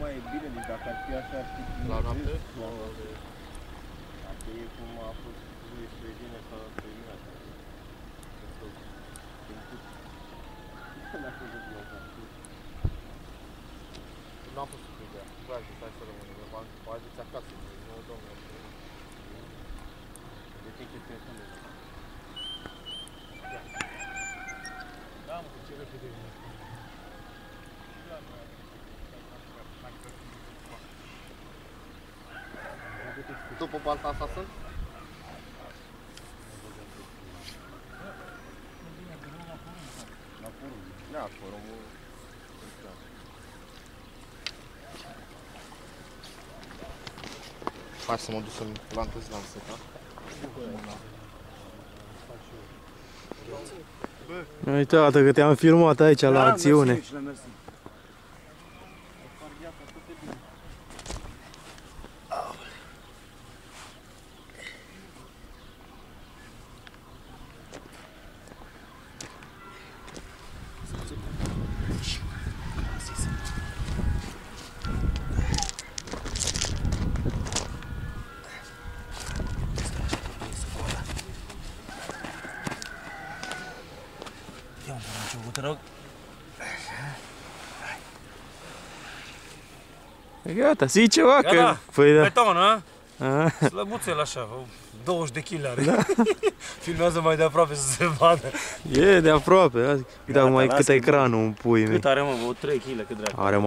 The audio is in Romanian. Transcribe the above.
mai e bine, deci dacă ar fi așa, ar fi bine. La noapte? Dacă e cum a fost spre bine sau terminat. N-am fost cu ideea. Vreau să stai să rămâne. Mă aduți acasă. Nu, domnule. De ce chestia asta nu? Da, mă, ce repede vine. Tu pe balta asta sunt? La forum. Da, forumul. Hai să mă duc să-mi plantez lanseta. Uite, tată, că te-am filmat aici la acțiune. Ia un pic, te rog. Gata, zici ceva că... Gata, Păi da. beton, a? Slăbuțel așa, 20 de kg are. Da. Filmează mai de aproape să se vadă. E de aproape. Uite acum cât ecranul în pui mei. Cât are, mă? 3 kg, cât dracu. Are, mă.